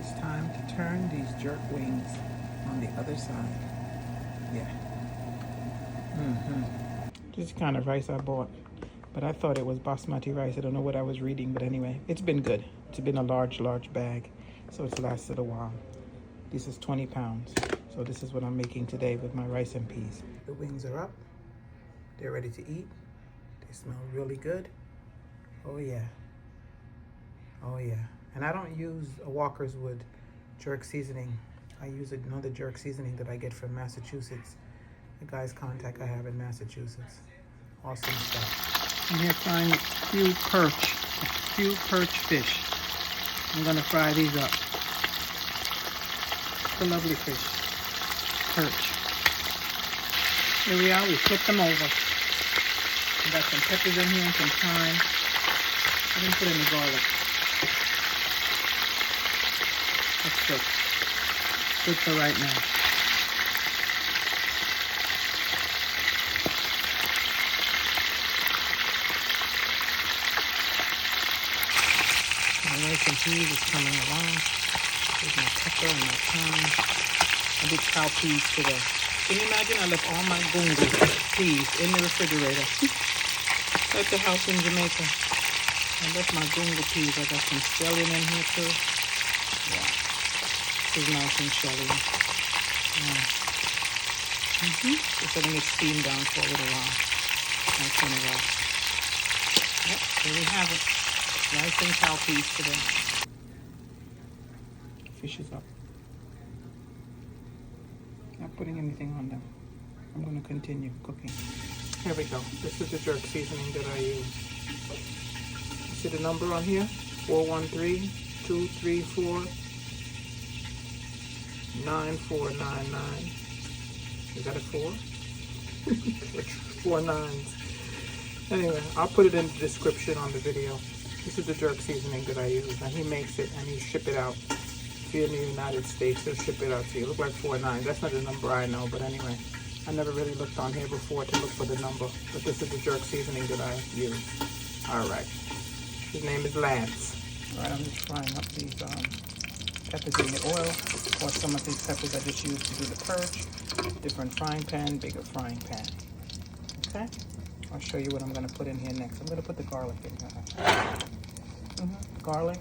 it's time to turn these jerk wings on the other side. Yeah. This is the kind of rice I bought, but I thought it was basmati rice. I don't know what I was reading, but anyway, it's been good. It's been a large bag, so it's lasted a while. This is 20 pounds. So this is what I'm making today with my rice and peas. The wings are up. They're ready to eat. They smell really good. Oh yeah. Oh yeah. And I don't use a Walker's Wood jerk seasoning. I use another jerk seasoning that I get from Massachusetts. The guy's contact I have in Massachusetts. Awesome stuff. I'm here frying a few perch fish. I'm gonna fry these up. It's a lovely fish. Perch. Here we are, we flip them over. We got some peppers in here and some thyme. I didn't put any garlic. That's good. Good for right now. My rice and peas is coming along. There's my pepper and my thyme. I did cow peas today. Can you imagine? I left all my gungo peas in the refrigerator. At the house in Jamaica. I left my gungo peas. I got some scallion in here too. Yeah. This is nice and shelly. Yeah. Just letting it steam down for a little while. I'll turn it off. Yep, there we have it. Rice and cow peas today. Fish is up. Not putting anything on them. I'm going to continue cooking. Here we go. This is the jerk seasoning that I use. You see the number on here? 413-234-9499. Is that a 4? 4 nines. Anyway, I'll put it in the description on the video. This is the jerk seasoning that I use, and he makes it and he ship it out. If you're in the United States, he'll ship it out to you. It looks like 49. That's not the number I know, but anyway, I never really looked on here before to look for the number. But this is the jerk seasoning that I use. All right. His name is Lance. All right, I'm just frying up these peppers in the oil. Of course, some of these peppers I just used to do the perch. Different frying pan, bigger frying pan. Okay? I'll show you what I'm going to put in here next. I'm going to put the garlic in here. Garlic,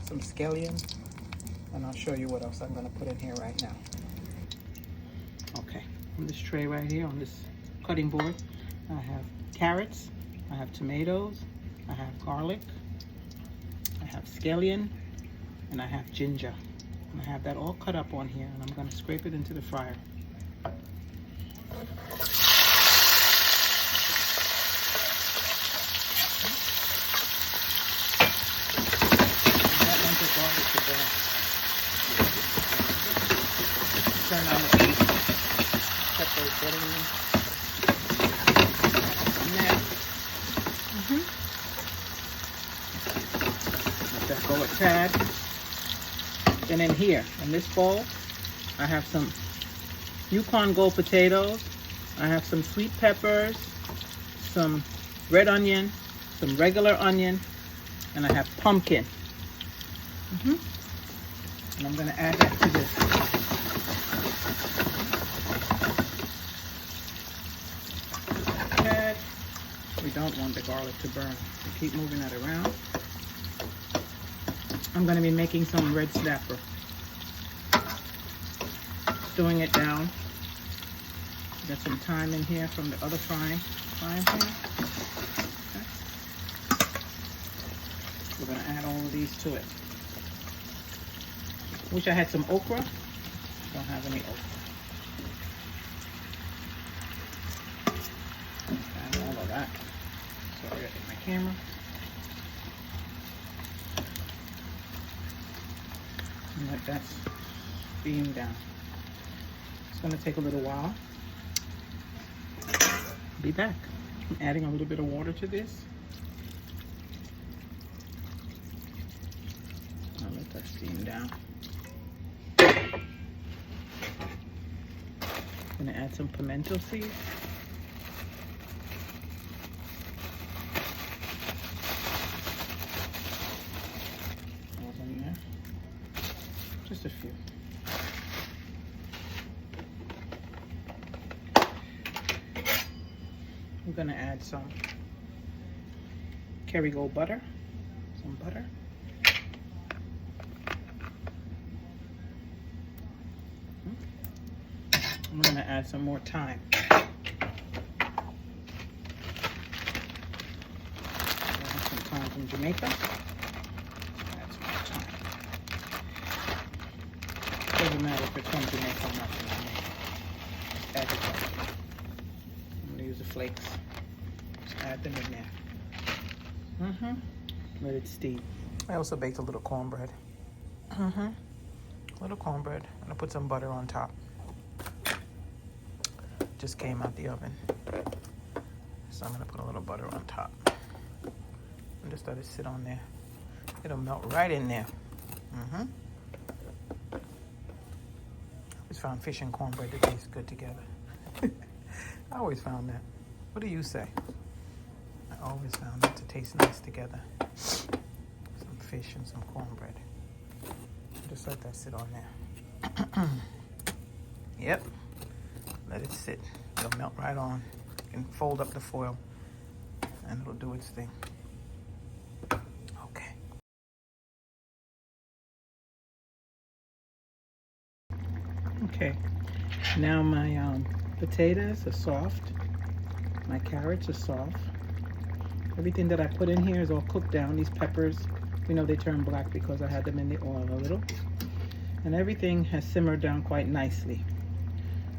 some scallions, and I'll show you what else I'm going to put in here right now. Okay, on this tray right here, on this cutting board, I have carrots, I have tomatoes, I have garlic, I have scallion, and I have ginger. And I have that all cut up on here, and I'm going to scrape it into the fryer. Turn on the heat. Peppers getting in. Let that go a tad. And in here, in this bowl, I have some Yukon Gold potatoes. I have some sweet peppers, some red onion, some regular onion, and I have pumpkin. And I'm going to add that to this. We don't want the garlic to burn. So keep moving that around. I'm going to be making some red snapper. Stewing it down. Got some thyme in here from the other frying pan. Okay. We're going to add all of these to it. Wish I had some okra. Don't have any okra. Add all of that. Sorry, I hit my camera. And let that steam down. It's going to take a little while. Be back. I'm adding a little bit of water to this. I'll let that steam down. I'm going to add some pimento seeds. Just a few. I'm gonna add some Kerrygold butter, some butter. I'm gonna add some more thyme. Some thyme from Jamaica. Add some more thyme. Doesn't matter if it's from Jamaica or not from Jamaica. Just add it up. I'm gonna use the flakes. Just add them in there. Let it steam. I also baked a little cornbread. Little cornbread. I'm gonna put some butter on top. Just came out the oven, so I'm gonna put a little butter on top and just let it sit on there. It'll melt right in there. I always found fish and cornbread to taste good together. I always found that. What do you say? I always found it to taste nice together. Some fish and some cornbread. Just let that sit on there. Yep. Let it sit. It'll melt right on. You can fold up the foil and it'll do its thing. Okay. Okay. Now my potatoes are soft. My carrots are soft. Everything that I put in here is all cooked down. These peppers, you know, they turn black because I had them in the oil a little. And everything has simmered down quite nicely.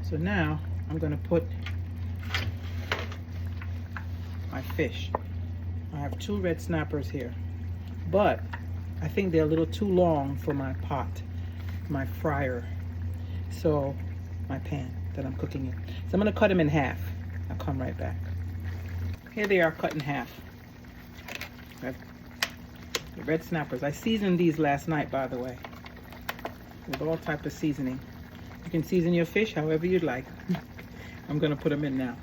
So now I'm going to put my fish. I have 2 red snappers here, but I think they're a little too long for my pot, my fryer, so my pan that I'm cooking in. So I'm going to cut them in half. I'll come right back. Here they are cut in half. I have the red snappers. I seasoned these last night, by the way, with all type of seasoning. You can season your fish however you'd like. I'm gonna put them in now.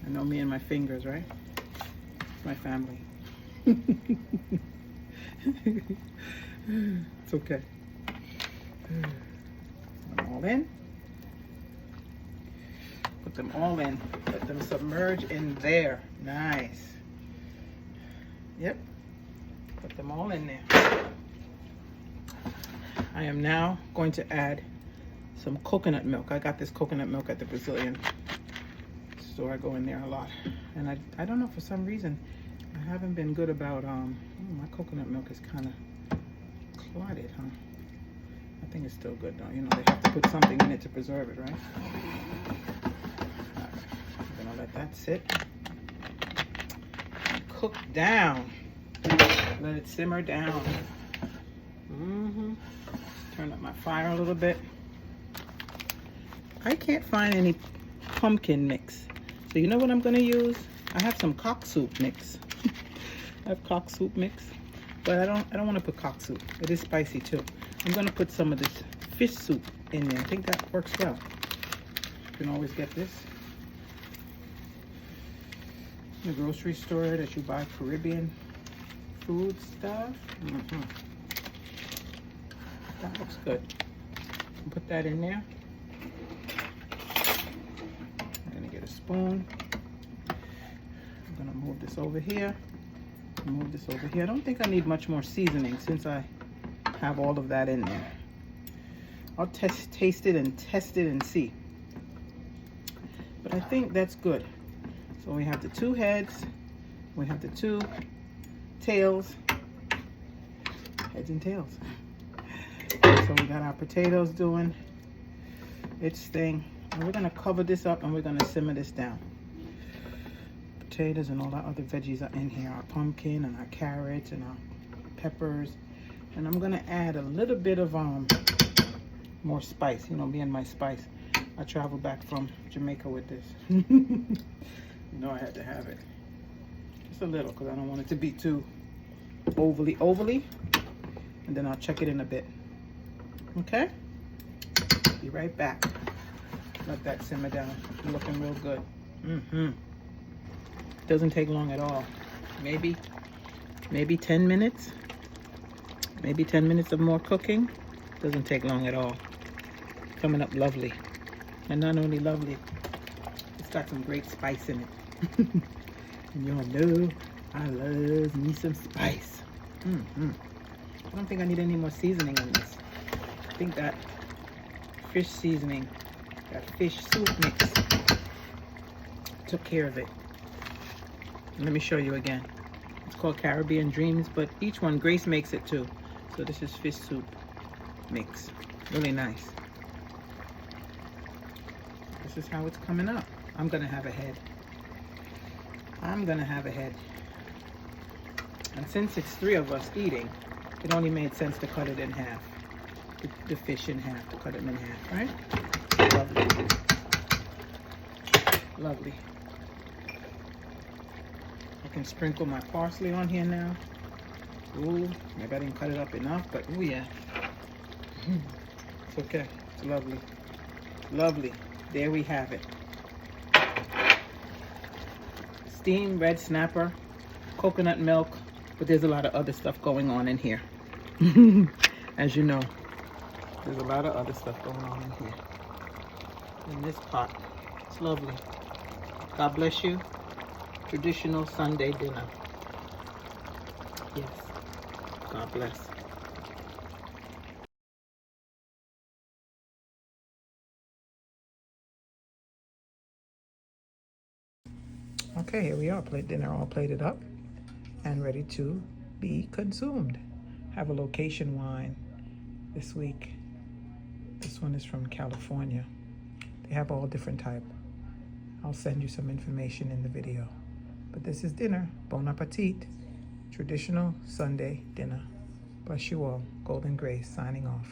I know me and my fingers, right? My family. It's okay. Put them all in. Put them all in. Let them submerge in there. Nice. Yep. Put them all in there. I am now going to add some coconut milk. I got this coconut milk at the Brazilian store. I go in there a lot. And I don't know, for some reason, I haven't been good about, my coconut milk is kind of clotted, huh? I think it's still good though. You know, they have to put something in it to preserve it, right? I'm gonna let that sit. Cook down. Let it simmer down. Turn up my fire a little bit. I can't find any pumpkin mix. So you know what I'm gonna use? I have some cock soup mix. I have cock soup mix, but I don't want to put cock soup. It is spicy too. I'm gonna put some of this fish soup in there. I think that works well. You can always get this in the grocery store that you buy Caribbean food stuff. That looks good. Put that in there. I'm gonna get a spoon. I'm gonna move this over here. Move this over here. I don't think I need much more seasoning since I have all of that in there. I'll taste it and test it and see. But I think that's good. So we have the 2 heads. We have the 2 tails. Heads and tails. So we got our potatoes doing its thing. And we're gonna cover this up and we're gonna simmer this down. Potatoes and all our other veggies are in here. Our pumpkin and our carrots and our peppers. And I'm gonna add a little bit of more spice. You know, me and my spice. I traveled back from Jamaica with this. You know I had to have it. Just a little, because I don't want it to be too overly. And then I'll check it in a bit. Okay? Be right back. Let that simmer down. It's looking real good. Doesn't take long at all. maybe 10 minutes. Maybe 10 minutes of more cooking. Doesn't take long at all. Coming up lovely. And not only lovely, it's got some great spice in it. And y'all know I love me some spice. I don't think I need any more seasoning on this. I think that fish seasoning, that fish soup mix, took care of it. Let me show you again. It's called Caribbean Dreams, but each one, Grace makes it too. So this is fish soup mix. Really nice. This is how it's coming up. I'm gonna have a head. I'm gonna have a head. And since it's 3 of us eating, it only made sense to cut it in half. The fish in half, to cut them in half, right? Lovely. Lovely. I can sprinkle my parsley on here now. Ooh, maybe I didn't cut it up enough, but ooh yeah. It's okay. It's lovely. Lovely. There we have it. Steamed red snapper, coconut milk, but there's a lot of other stuff going on in here. As you know, there's a lot of other stuff going on in here. In this pot. It's lovely. God bless you. Traditional Sunday dinner. Yes. God bless. Okay, here we are. Dinner all plated up and ready to be consumed. Have a location wine this week. This one is from California. They have all different type. I'll send you some information in the video. But this is dinner. Bon appetit. Traditional Sunday dinner. Bless you all. Golden Grace signing off.